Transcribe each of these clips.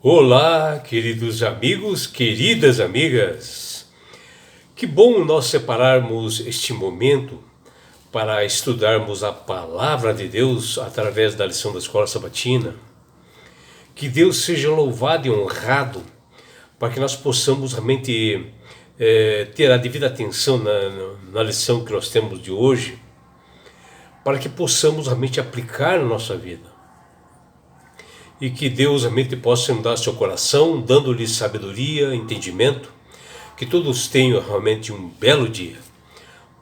Olá, queridos amigos, queridas amigas. Que bom nós separarmos este momento para estudarmos a Palavra de Deus através da lição da Escola Sabatina. Que Deus seja louvado e honrado para que nós possamos realmente ter a devida atenção na lição que nós temos de hoje, para que possamos realmente aplicar na nossa vida. E que Deus realmente possa mudar seu coração, dando-lhe sabedoria, entendimento, que todos tenham realmente um belo dia.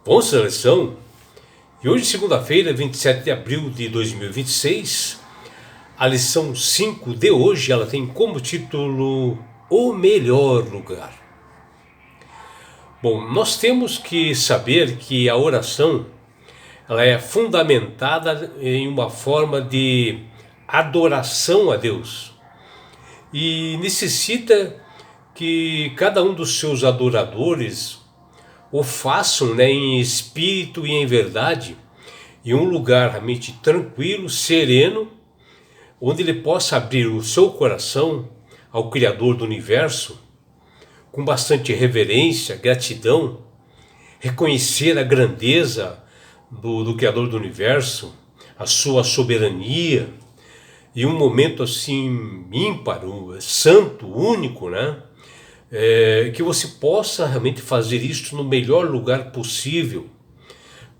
Vamos à lição? E hoje, segunda-feira, 27 de abril de 2026, a lição 5 de hoje, ela tem como título O Melhor Lugar. Bom, nós temos que saber que a oração, ela é fundamentada em uma forma de adoração a Deus e necessita que cada um dos seus adoradores o façam, em espírito e em verdade, em um lugar realmente tranquilo, sereno, onde ele possa abrir o seu coração ao Criador do Universo com bastante reverência, gratidão, reconhecer a grandeza do Criador do Universo, a sua soberania, e um momento assim ímpar, santo, único, que você possa realmente fazer isso no melhor lugar possível,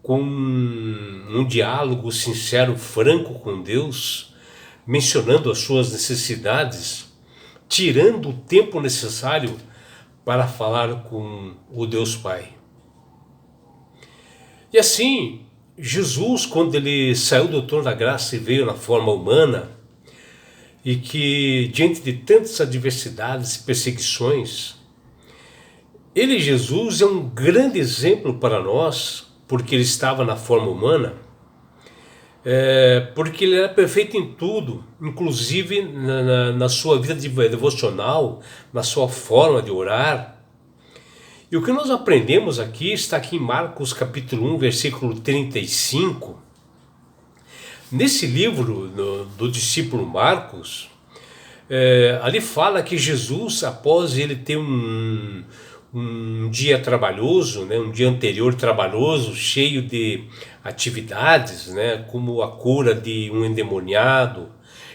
com um diálogo sincero, franco com Deus, mencionando as suas necessidades, tirando o tempo necessário para falar com o Deus Pai. E assim, Jesus, quando ele saiu do trono da graça e veio na forma humana, e que diante de tantas adversidades e perseguições, ele, Jesus, é um grande exemplo para nós, porque ele estava na forma humana, porque ele era perfeito em tudo, inclusive na sua vida devocional, na sua forma de orar. E o que nós aprendemos aqui está aqui em Marcos capítulo 1, versículo 35. Nesse livro do discípulo Marcos, ali fala que Jesus, após ele ter um dia trabalhoso, um dia anterior trabalhoso, cheio de atividades, como a cura de um endemoniado,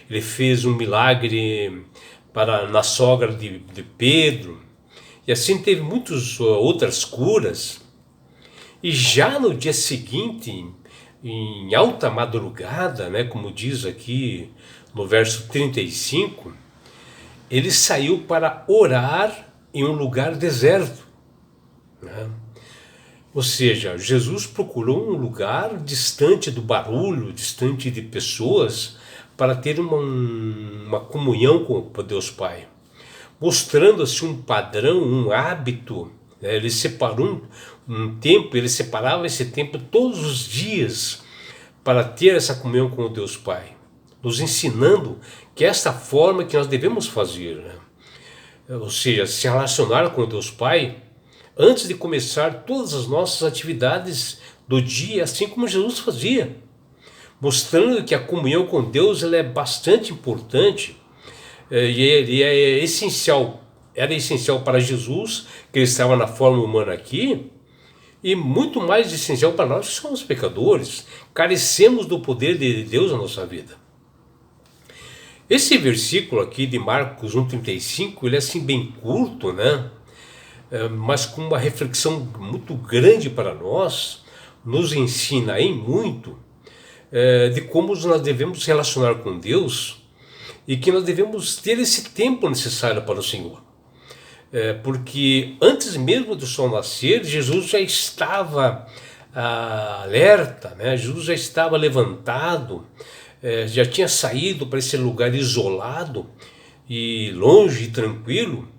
ele fez um milagre na sogra de Pedro, e assim teve muitas outras curas. E já no dia seguinte, em alta madrugada, como diz aqui no verso 35, ele saiu para orar em um lugar deserto. Ou seja, Jesus procurou um lugar distante do barulho, distante de pessoas, para ter uma comunhão com Deus Pai, mostrando assim um padrão, um hábito. Ele separou um tempo, ele separava esse tempo todos os dias para ter essa comunhão com o Deus Pai, nos ensinando que é esta forma que nós devemos fazer, ou seja, se relacionar com o Deus Pai antes de começar todas as nossas atividades do dia, assim como Jesus fazia, mostrando que a comunhão com Deus ela é bastante importante, e é essencial. Era essencial para Jesus, que ele estava na forma humana aqui, e muito mais essencial para nós que somos pecadores, carecemos do poder de Deus na nossa vida. Esse versículo aqui de Marcos 1,35, ele é assim bem curto, mas com uma reflexão muito grande para nós, nos ensina em muito de como nós devemos se relacionar com Deus e que nós devemos ter esse tempo necessário para o Senhor. Porque antes mesmo do sol nascer, Jesus já estava alerta, Jesus já estava levantado, já tinha saído para esse lugar isolado e longe e tranquilo,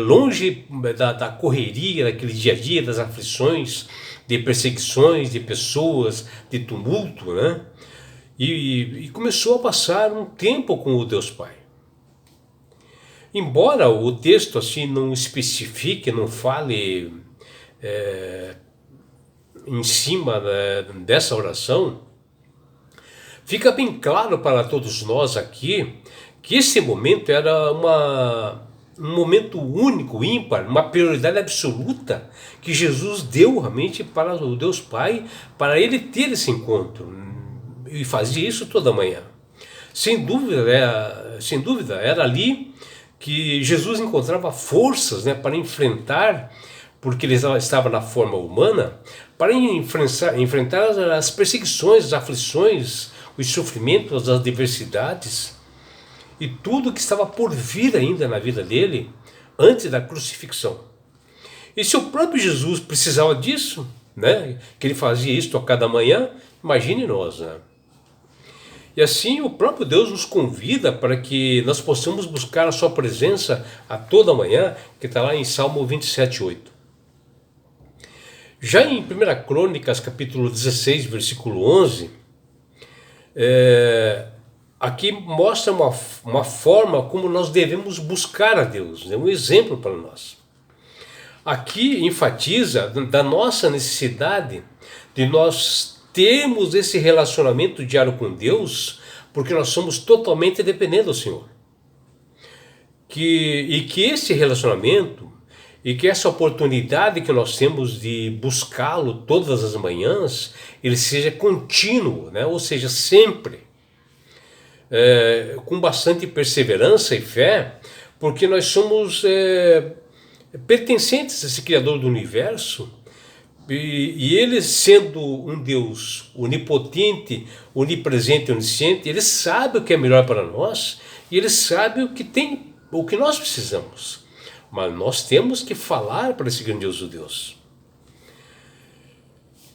longe da correria daquele dia a dia, das aflições, de perseguições, de pessoas, de tumulto, e começou a passar um tempo com o Deus Pai. Embora o texto assim não especifique, não fale em cima dessa oração, fica bem claro para todos nós aqui que esse momento era um momento único, ímpar, uma prioridade absoluta que Jesus deu realmente para o Deus Pai, para ele ter esse encontro, e fazia isso toda manhã. Sem dúvida, era ali que Jesus encontrava forças, né, para enfrentar, porque ele estava na forma humana, para enfrentar as perseguições, as aflições, os sofrimentos, as adversidades e tudo que estava por vir ainda na vida dele antes da crucifixão. E se o próprio Jesus precisava disso, né, que ele fazia isso a cada manhã, imagine nós, né? E assim o próprio Deus nos convida para que nós possamos buscar a sua presença a toda manhã, que está lá em Salmo 27:8. Já em 1 Crônicas, capítulo 16, versículo 11, aqui mostra uma forma como nós devemos buscar a Deus, é um exemplo para nós. Aqui enfatiza da nossa necessidade de nós termos esse relacionamento diário com Deus, porque nós somos totalmente dependentes do Senhor. E que esse relacionamento e que essa oportunidade que nós temos de buscá-lo todas as manhãs, ele seja contínuo, né? Ou seja, sempre, com bastante perseverança e fé, porque nós somos pertencentes a esse Criador do Universo, e ele, sendo um Deus onipotente, onipresente, onisciente, ele sabe o que é melhor para nós, e ele sabe o que nós precisamos. Mas nós temos que falar para esse grandioso Deus.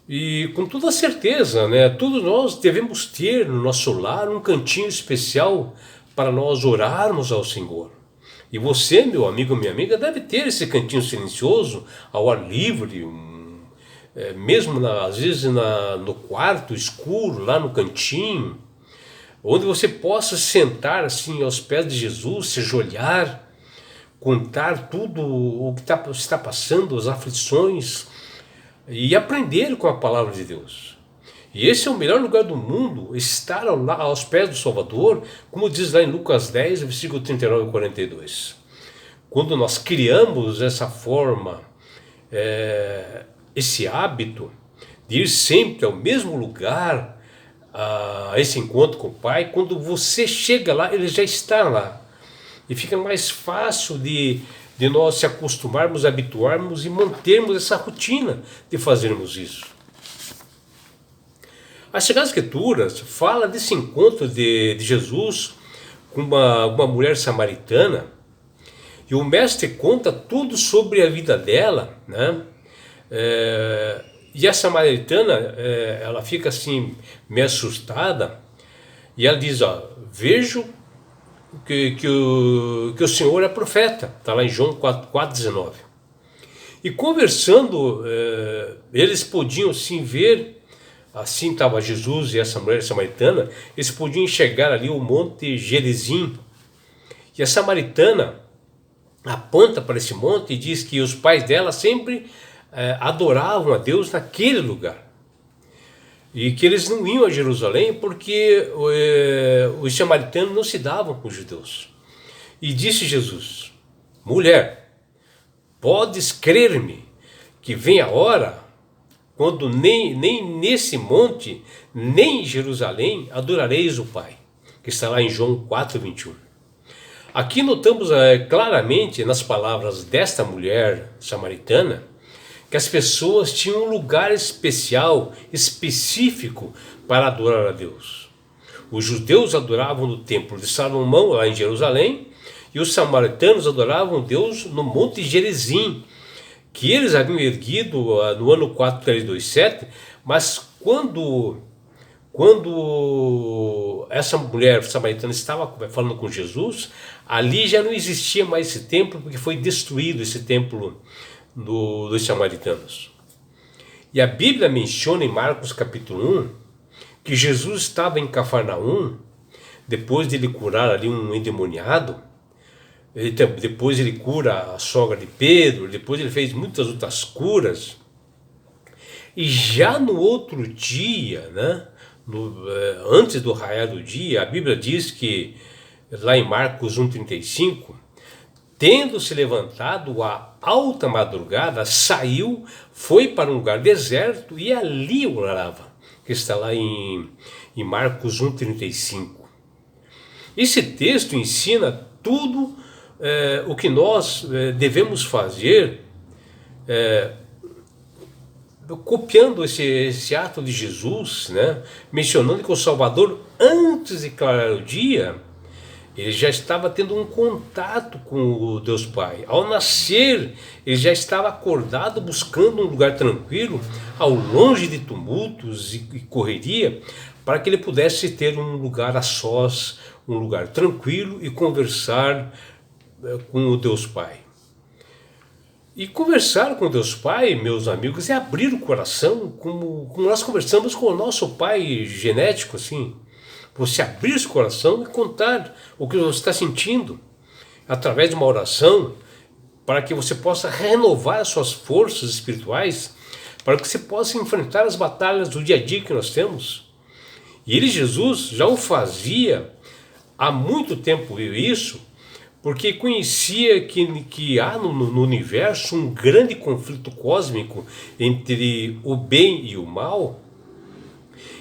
E com toda certeza, né, todos nós devemos ter no nosso lar um cantinho especial para nós orarmos ao Senhor. E você, meu amigo, minha amiga, deve ter esse cantinho silencioso, ao ar livre, mesmo às vezes no quarto escuro, lá no cantinho, onde você possa sentar assim aos pés de Jesus, se ajoelhar, contar tudo o que está passando, as aflições, e aprender com a palavra de Deus. E esse é o melhor lugar do mundo, estar aos pés do Salvador, como diz lá em Lucas 10, versículo 39 e 42. Quando nós criamos essa forma, esse hábito de ir sempre ao mesmo lugar, a esse encontro com o Pai, quando você chega lá, ele já está lá. E fica mais fácil de nós se acostumarmos, habituarmos e mantermos essa rotina de fazermos isso. A Sagrada Escritura fala desse encontro de Jesus com uma mulher samaritana, e o mestre conta tudo sobre a vida dela, né? E a samaritana, ela fica assim meio assustada, e ela diz, vejo que o Senhor é profeta, está lá em João 4,19. E conversando, eles podiam sim ver, assim estava Jesus e essa mulher samaritana, eles podiam enxergar ali o Monte Gerizim. E a samaritana aponta para esse monte e diz que os pais dela sempre adoravam a Deus naquele lugar. E que eles não iam a Jerusalém porque os samaritanos não se davam com os judeus. E disse Jesus, mulher, podes crer-me que vem a hora quando nem nesse monte, nem em Jerusalém adorareis o Pai. Que está lá em João 4,21. Aqui notamos claramente nas palavras desta mulher samaritana, que as pessoas tinham um lugar especial, específico para adorar a Deus. Os judeus adoravam no templo de Salomão, lá em Jerusalém, e os samaritanos adoravam Deus no Monte Gerizim, que eles haviam erguido no ano 4327, mas quando essa mulher samaritana estava falando com Jesus, ali já não existia mais esse templo, porque foi destruído esse templo dos samaritanos. E a Bíblia menciona em Marcos capítulo 1 que Jesus estava em Cafarnaum, depois de ele curar ali um endemoniado, depois ele cura a sogra de Pedro, depois ele fez muitas outras curas, e já no outro dia, né, antes do raiar do dia, a Bíblia diz que, lá em Marcos 1,35, tendo se levantado à alta madrugada, saiu, foi para um lugar deserto e ali orava, que está lá em Marcos 1,35. Esse texto ensina tudo o que nós devemos fazer, copiando esse ato de Jesus, né? Mencionando que o Salvador, antes de clarear o dia, ele já estava tendo um contato com o Deus Pai. Ao nascer, ele já estava acordado, buscando um lugar tranquilo, ao longe de tumultos e correria, para que ele pudesse ter um lugar a sós, um lugar tranquilo e conversar com o Deus Pai. E conversar com Deus Pai, meus amigos, é abrir o coração, como nós conversamos com o nosso pai genético, assim. Você abrir esse coração e contar o que você está sentindo, através de uma oração, para que você possa renovar as suas forças espirituais, para que você possa enfrentar as batalhas do dia a dia que nós temos. E ele, Jesus, já o fazia há muito tempo isso, porque conhecia que há no universo um grande conflito cósmico entre o bem e o mal,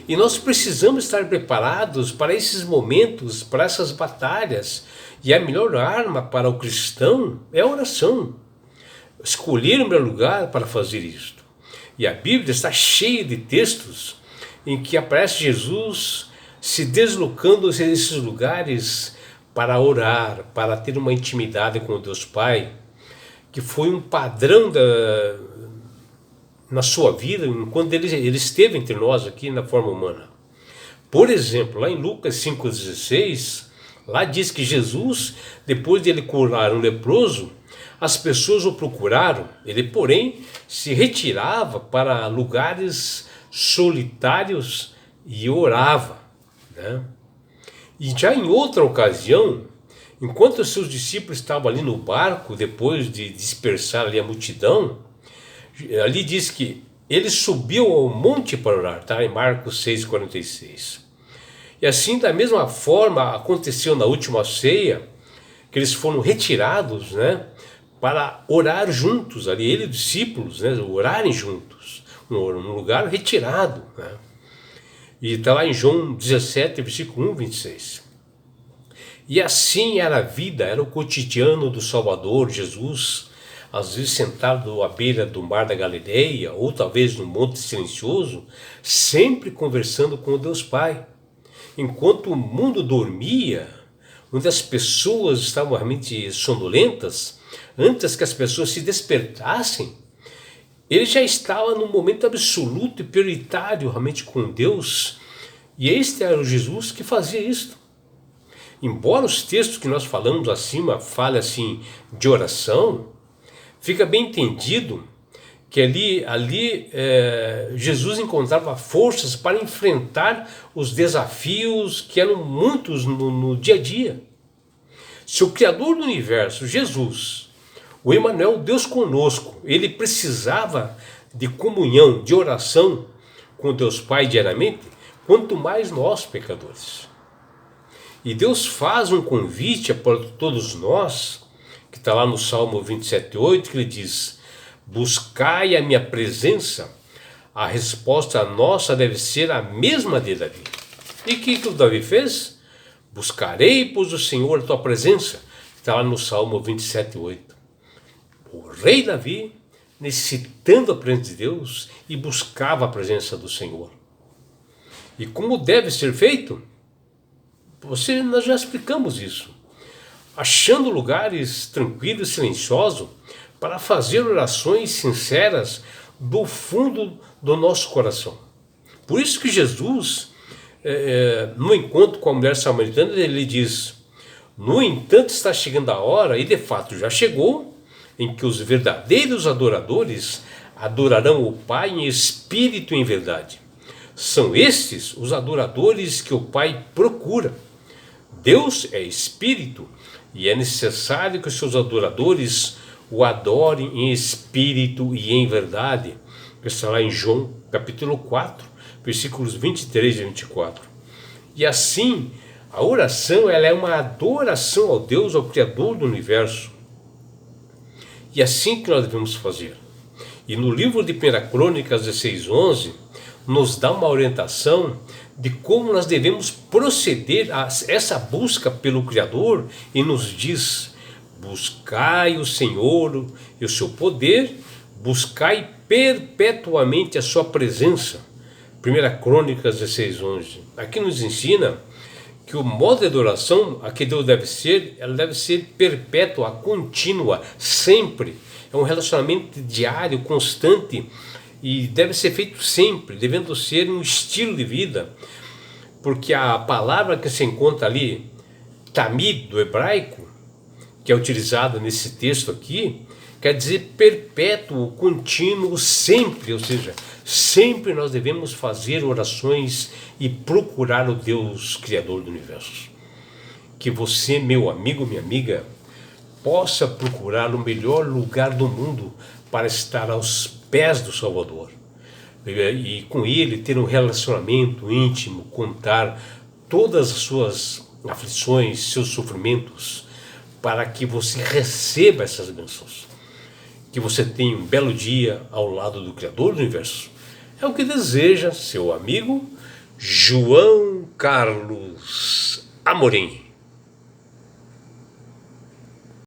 e nós precisamos estar preparados para esses momentos, para essas batalhas, e a melhor arma para o cristão é a oração. Escolher o melhor lugar para fazer isto. E a Bíblia está cheia de textos em que aparece Jesus se deslocando desses lugares para orar, para ter uma intimidade com Deus Pai, que foi um padrão na sua vida, enquanto ele esteve entre nós aqui na forma humana. Por exemplo, lá em Lucas 5,16, lá diz que Jesus, depois de ele curar um leproso, as pessoas o procuraram, ele porém se retirava para lugares solitários e orava, né? E já em outra ocasião, enquanto os seus discípulos estavam ali no barco, depois de dispersar ali a multidão, ali diz que ele subiu ao monte para orar, tá? Em Marcos 6,46. E assim, da mesma forma, aconteceu na última ceia, que eles foram retirados, né, para orar juntos, ali ele e os discípulos, né, orarem juntos, num lugar retirado, né? E está lá em João 17, versículo 1, 26. E assim era a vida, era o cotidiano do Salvador Jesus, às vezes sentado à beira do mar da Galileia, ou talvez no monte silencioso, sempre conversando com o Deus Pai. Enquanto o mundo dormia, onde as pessoas estavam realmente sonolentas, antes que as pessoas se despertassem, ele já estava num momento absoluto e prioritário realmente com Deus, e este era o Jesus que fazia isto. Embora os textos que nós falamos acima falem assim de oração, fica bem entendido que ali Jesus encontrava forças para enfrentar os desafios que eram muitos no dia a dia. Se o Criador do universo, Jesus, o Emmanuel, Deus conosco, ele precisava de comunhão, de oração com Deus Pai diariamente, quanto mais nós, pecadores. E Deus faz um convite para todos nós, que está lá no Salmo 27,8, que ele diz: buscai a minha presença. A resposta nossa deve ser a mesma de Davi. E o que o Davi fez? Buscarei, pois, o Senhor, a tua presença. Está lá no Salmo 27,8. O rei Davi, necessitando a presença de Deus, e buscava a presença do Senhor. E como deve ser feito? Nós já explicamos isso. Achando lugares tranquilos e silenciosos para fazer orações sinceras do fundo do nosso coração. Por isso que Jesus, no encontro com a mulher samaritana, ele diz: no entanto está chegando a hora, e de fato já chegou, em que os verdadeiros adoradores adorarão o Pai em espírito e em verdade. São estes os adoradores que o Pai procura. Deus é espírito e é necessário que os seus adoradores o adorem em espírito e em verdade. Está lá em João capítulo 4, versículos 23 e 24. E assim, a oração ela é uma adoração ao Deus, ao Criador do universo. E é assim que nós devemos fazer. E no livro de 1 Crônicas 16:11, nos dá uma orientação de como nós devemos proceder a essa busca pelo Criador, e nos diz: buscai o Senhor e o seu poder, buscai perpetuamente a sua presença. 1 Crônicas 16:11. Aqui nos ensina que o modo de adoração a que Deus deve ser, ela deve ser perpétua, contínua, sempre. É um relacionamento diário, constante, e deve ser feito sempre, devendo ser um estilo de vida, porque a palavra que se encontra ali, tamid, do hebraico, que é utilizada nesse texto aqui, quer dizer perpétuo, contínuo, sempre, ou seja, sempre nós devemos fazer orações e procurar o Deus Criador do universo. Que você, meu amigo, minha amiga, possa procurar o melhor lugar do mundo para estar aos pés do Salvador. E com ele ter um relacionamento íntimo, contar todas as suas aflições, seus sofrimentos, para que você receba essas bênçãos. Que você tenha um belo dia ao lado do Criador do universo. É o que deseja seu amigo João Carlos Amorim.